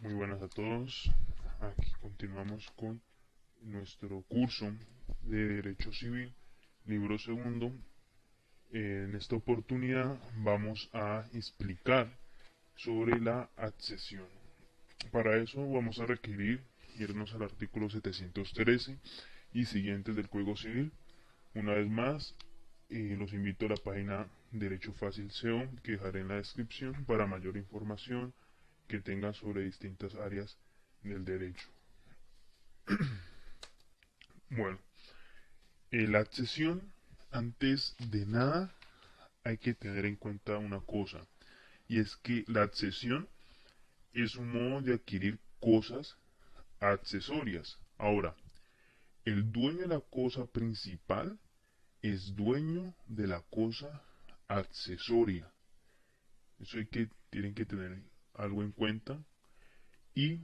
Muy buenas a todos. Aquí continuamos con nuestro curso de Derecho Civil, libro segundo. En esta oportunidad vamos a explicar sobre la accesión. Para eso vamos a requerir irnos al artículo 713 y siguientes del Código Civil. Una vez más, los invito a la página Derecho Fácil SEO que dejaré en la descripción para mayor información que tengan sobre distintas áreas del derecho. Bueno, la accesión, antes de nada, hay que tener en cuenta una cosa, y es que la accesión es un modo de adquirir cosas accesorias. Ahora, el dueño de la cosa principal es dueño de la cosa accesoria. Eso tienen que tener algo en cuenta. Y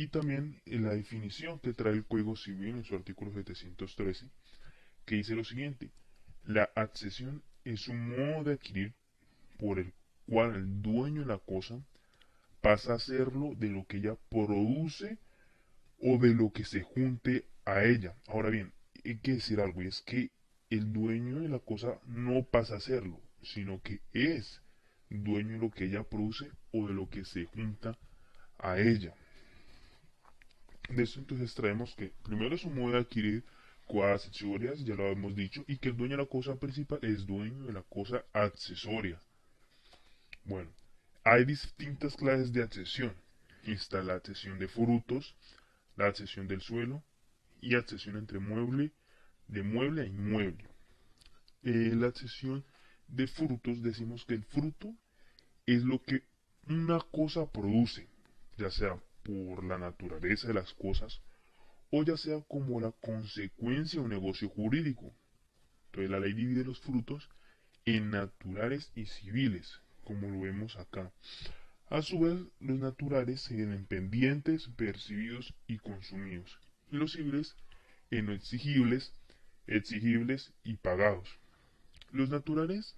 también en la definición que trae el Código Civil en su artículo 713, que dice lo siguiente: la accesión es un modo de adquirir por el cual el dueño de la cosa pasa a hacerlo de lo que ella produce o de lo que se junte a ella. Ahora bien, hay que decir algo, y es que el dueño de la cosa no pasa a hacerlo, sino que es dueño de lo que ella produce o de lo que se junta a ella. De esto entonces traemos que primero es un modo de adquirir cosas accesorias, ya lo hemos dicho, y que el dueño de la cosa principal es dueño de la cosa accesoria. Bueno, hay distintas clases de accesión. Está la accesión de frutos, la accesión del suelo y accesión entre mueble, de mueble a inmueble. La accesión de frutos, decimos que el fruto es lo que una cosa produce, ya sea por la naturaleza de las cosas o ya sea como la consecuencia de un negocio jurídico. Entonces la ley divide los frutos en naturales y civiles, como lo vemos acá. A su vez, los naturales se ven en pendientes, percibidos y consumidos. Y los civiles en no exigibles, exigibles y pagados. Los naturales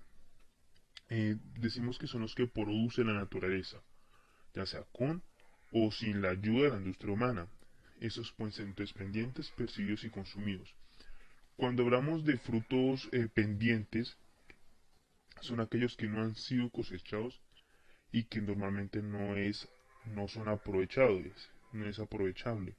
decimos que son los que produce la naturaleza, ya sea con o sin la ayuda de la industria humana. Esos pueden ser entonces pendientes, percibidos y consumidos. Cuando hablamos de frutos pendientes, son aquellos que no han sido cosechados y que normalmente no son aprovechables, no es aprovechable.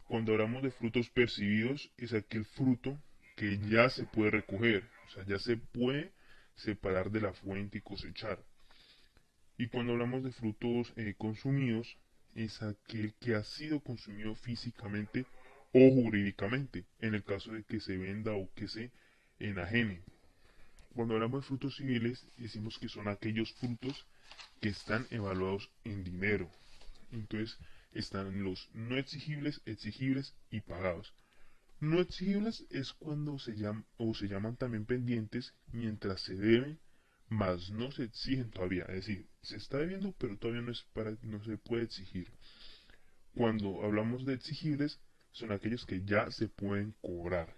Cuando hablamos de frutos percibidos, es aquel fruto que ya se puede recoger, o sea, ya se puede separar de la fuente y cosechar. Y cuando hablamos de frutos consumidos, es aquel que ha sido consumido físicamente o jurídicamente, en el caso de que se venda o que se enajene. Cuando hablamos de frutos civiles, decimos que son aquellos frutos que están evaluados en dinero. Entonces están los no exigibles, exigibles y pagados. No exigibles es cuando se llaman también pendientes mientras se deben, mas no se exigen todavía. Es decir, se está debiendo, pero todavía no se puede exigir. Cuando hablamos de exigibles, son aquellos que ya se pueden cobrar.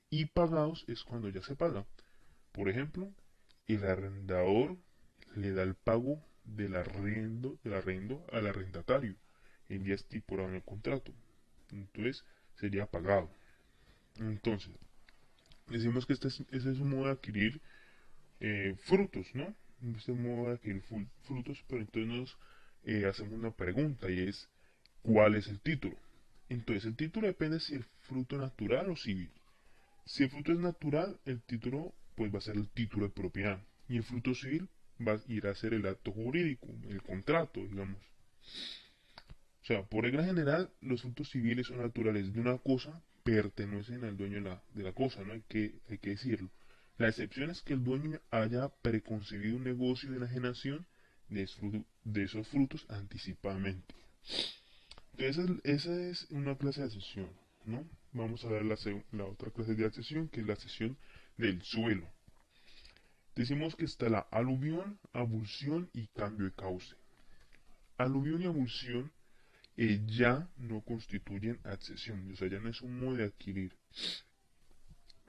Y pagados es cuando ya se paga. Por ejemplo, el arrendador le da el pago del arrendo al arrendatario el día estipulado en el contrato. Entonces sería pagado. Entonces, decimos que este es un modo de adquirir frutos, ¿no? Este modo de adquirir frutos, pero entonces nos hacemos una pregunta y es, ¿cuál es el título? Entonces, el título depende si el fruto es natural o civil. Si el fruto es natural, el título pues va a ser el título de propiedad. Y el fruto civil va a ir a ser el acto jurídico, el contrato, digamos. O sea, por regla general, los frutos civiles o naturales de una cosa pertenecen al dueño de la cosa, ¿no? Hay que decirlo. La excepción es que el dueño haya preconcebido un negocio de enajenación de esos frutos anticipadamente. Entonces, esa es una clase de accesión, ¿no? Vamos a ver la otra clase de accesión, que es la accesión del suelo. Decimos que está la aluvión, abulsión y cambio de cauce. Aluvión y abulsión ya no constituyen accesión, o sea, ya no es un modo de adquirir,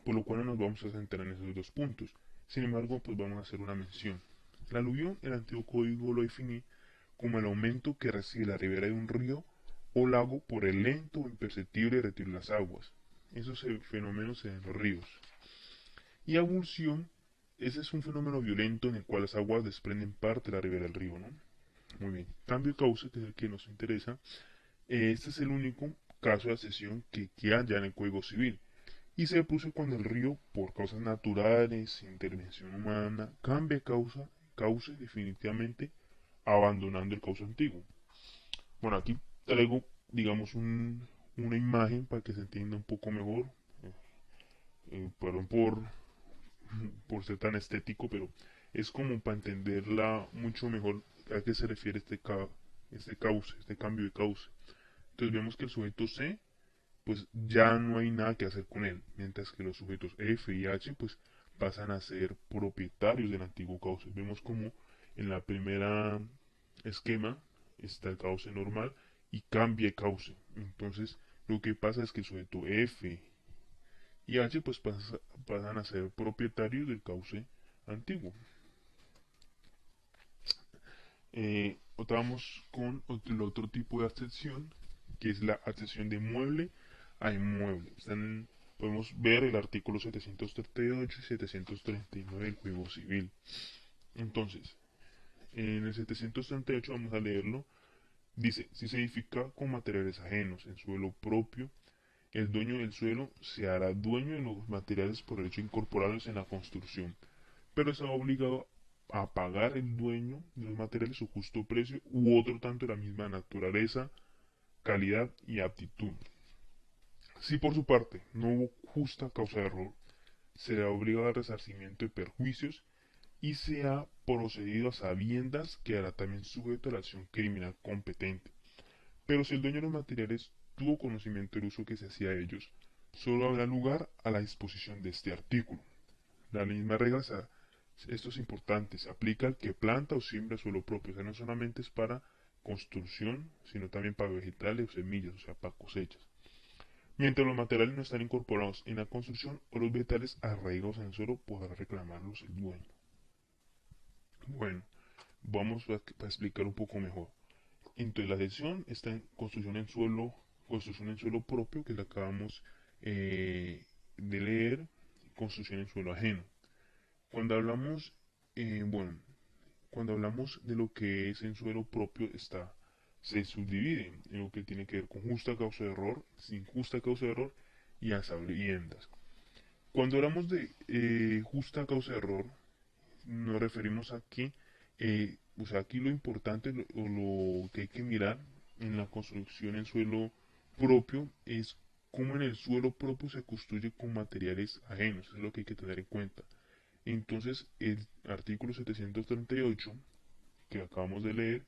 por lo cual no nos vamos a centrar en esos dos puntos. Sin embargo, pues vamos a hacer una mención. La aluvión, el antiguo código lo definía como el aumento que recibe la ribera de un río o lago por el lento o imperceptible retiro de las aguas. Esos fenómenos en los ríos. Y abulsión, ese es un fenómeno violento en el cual las aguas desprenden parte de la ribera del río, ¿no? Muy bien. Cambio de cauce, que es el que nos interesa. Este es el único caso de accesión que haya en el Código Civil. Y se produce cuando el río, por causas naturales, intervención humana, cambia cauce definitivamente, abandonando el cauce antiguo. Bueno, aquí traigo, digamos, una imagen para que se entienda un poco mejor. Perdón por ser tan estético, pero es como para entenderla mucho mejor a qué se refiere este cauce, este cambio de cauce. Entonces vemos que el sujeto C, pues ya no hay nada que hacer con él, mientras que los sujetos F y H, pues pasan a ser propietarios del antiguo cauce. Vemos como en la primera esquema está el cauce normal y cambia de cauce. Entonces lo que pasa es que el sujeto F y H pues pasan a ser propietarios del cauce antiguo. Vamos con el otro tipo de accesión, que es la accesión de mueble a inmueble. Podemos ver el artículo 738 y 739 del Código Civil. Entonces, en el 738 vamos a leerlo. Dice, si se edifica con materiales ajenos en suelo propio, el dueño del suelo se hará dueño de los materiales por derecho incorporados en la construcción, pero está obligado a pagar el dueño de los materiales su justo precio u otro tanto de la misma naturaleza, calidad y aptitud. Si por su parte no hubo justa causa de error, será obligado al resarcimiento de perjuicios y se ha procedido a sabiendas quedará también sujeto a la acción criminal competente. Pero si el dueño de los materiales tuvo conocimiento del uso que se hacía de ellos, solo habrá lugar a la disposición de este artículo. La misma regla, esto es importante, se aplica al que planta o siembra suelo propio, o sea, no solamente es para construcción, sino también para vegetales o semillas, o sea, para cosechas. Mientras los materiales no están incorporados en la construcción o los vegetales arraigados en el suelo, podrá reclamarlos el dueño. Bueno, vamos a explicar un poco mejor. Entonces la sección está en construcción en suelo propio, que la acabamos de leer, construcción en suelo ajeno. Cuando hablamos, bueno, cuando hablamos de lo que es en suelo propio, se subdivide en lo que tiene que ver con justa causa de error, sin justa causa de error y a sabiendas. Cuando hablamos de justa causa de error, nos referimos a que, o sea, aquí lo importante o lo que hay que mirar en la construcción en suelo propio es cómo en el suelo propio se construye con materiales ajenos, eso es lo que hay que tener en cuenta. Entonces, el artículo 738 que acabamos de leer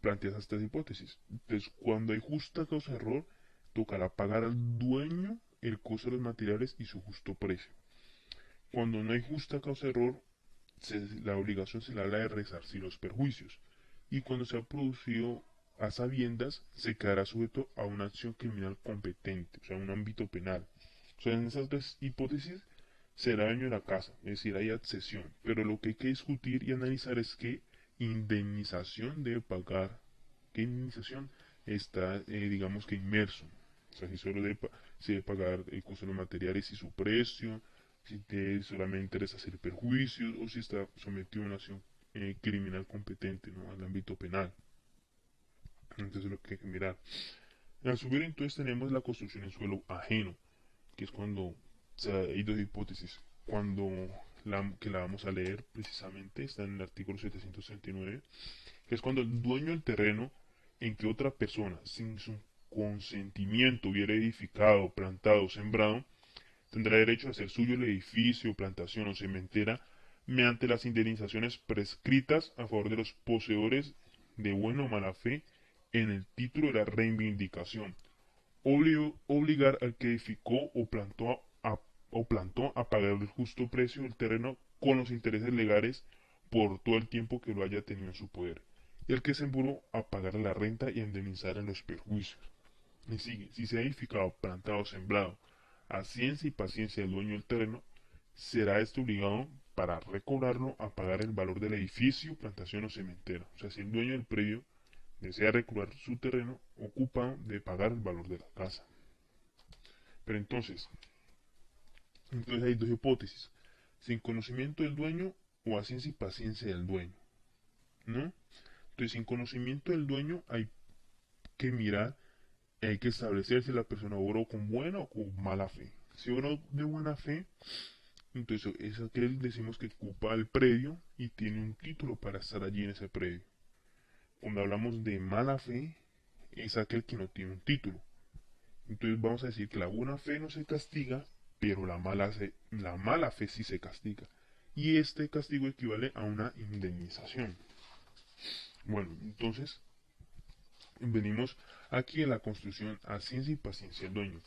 plantea estas hipótesis. Entonces, cuando hay justa causa de error, tocará pagar al dueño el costo de los materiales y su justo precio. Cuando no hay justa causa de error, la obligación se la de resarcir los perjuicios. Y cuando se ha producido a sabiendas, se quedará sujeto a una acción criminal competente, o sea, un ámbito penal. O sea, en esas dos hipótesis será dueño de la casa, es decir, hay accesión. Pero lo que hay que discutir y analizar es qué indemnización debe pagar, qué indemnización está, digamos que inmerso. O sea, si solo se debe pagar el costo de los materiales y su precio, si te solamente interesa hacer perjuicios o si está sometido a una acción criminal competente, ¿no? Al ámbito penal. Entonces es lo que hay que mirar. Al subir entonces tenemos la construcción en suelo ajeno, que es cuando, o sea, hay dos hipótesis. Cuando que la vamos a leer precisamente, está en el artículo 739, que es cuando el dueño del terreno en que otra persona, sin su consentimiento, hubiera edificado, plantado, sembrado, tendrá derecho a hacer suyo el edificio, plantación o cementera mediante las indemnizaciones prescritas a favor de los poseedores de buena o mala fe en el título de la reivindicación. Obligar al que edificó o plantó a pagar el justo precio del terreno con los intereses legales por todo el tiempo que lo haya tenido en su poder. Y el que sembró a pagar la renta y a indemnizar en los perjuicios. Y sigue, si se ha edificado, plantado, sembrado, a ciencia y paciencia del dueño del terreno, será este obligado para recobrarlo a pagar el valor del edificio, plantación o cementera. O sea, si el dueño del predio desea recuperar su terreno ocupado de pagar el valor de la casa. Pero entonces hay dos hipótesis, sin conocimiento del dueño o a ciencia y paciencia del dueño, ¿no? Entonces, sin conocimiento del dueño hay que mirar, hay que establecer si la persona obró con buena o con mala fe. Si obró de buena fe, entonces es aquel, decimos, que ocupa el predio y tiene un título para estar allí en ese predio. Cuando hablamos de mala fe, es aquel que no tiene un título. Entonces vamos a decir que la buena fe no se castiga, pero la mala fe sí se castiga. Y este castigo equivale a una indemnización. Bueno, entonces venimos aquí a la construcción a ciencia y paciencia del dueño.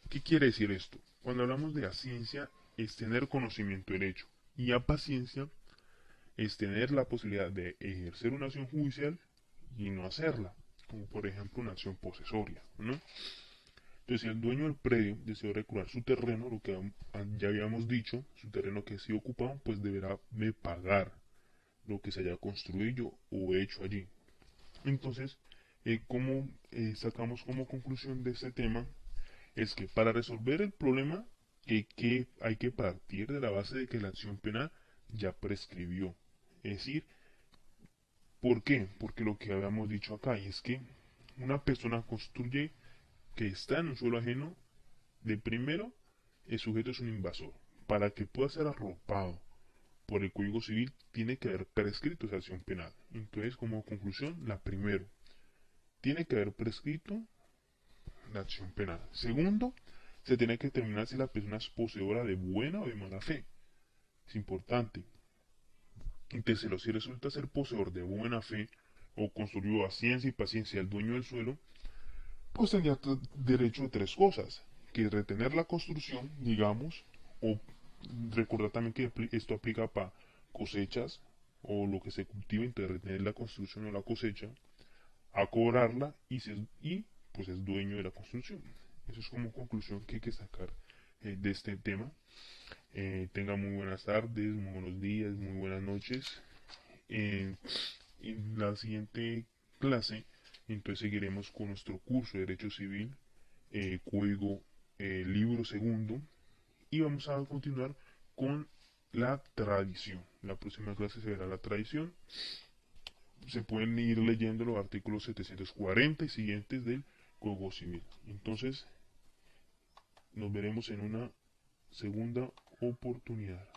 ¿Qué quiere decir esto? Cuando hablamos de a ciencia es tener conocimiento derecho y a paciencia es tener la posibilidad de ejercer una acción judicial y no hacerla, como por ejemplo una acción posesoria, ¿no? Entonces, si el dueño del predio desea recuperar su terreno, lo que ya habíamos dicho, su terreno que ha sido ocupado, pues deberá de pagar lo que se haya construido o hecho allí. Entonces, ¿cómo sacamos como conclusión de este tema? Es que para resolver el problema hay que partir de la base de que la acción penal ya prescribió. Es decir, ¿por qué? Porque lo que habíamos dicho acá, y es que una persona construye que está en un suelo ajeno, de primero, el sujeto es un invasor. Para que pueda ser arropado por el Código Civil, tiene que haber prescrito esa acción penal. Entonces, como conclusión, la primero, tiene que haber prescrito la acción penal. Segundo, se tiene que determinar si la persona es poseedora de buena o de mala fe. Es importante. Y tercero, si resulta ser poseedor de buena fe o construyó a ciencia y paciencia el dueño del suelo, pues tendría derecho a tres cosas. Que retener la construcción, digamos, o recordar también que esto aplica para cosechas o lo que se cultiva, entonces retener la construcción o la cosecha, a cobrarla y pues es dueño de la construcción. Eso es como conclusión que hay que sacar de este tema. Tengan muy buenas tardes, muy buenos días, muy buenas noches. En la siguiente clase, entonces seguiremos con nuestro curso de Derecho Civil, Código Libro Segundo, y vamos a continuar con la tradición. La próxima clase será la tradición. Se pueden ir leyendo los artículos 740 y siguientes del Código Civil. Entonces, nos veremos en una segunda oportunidad.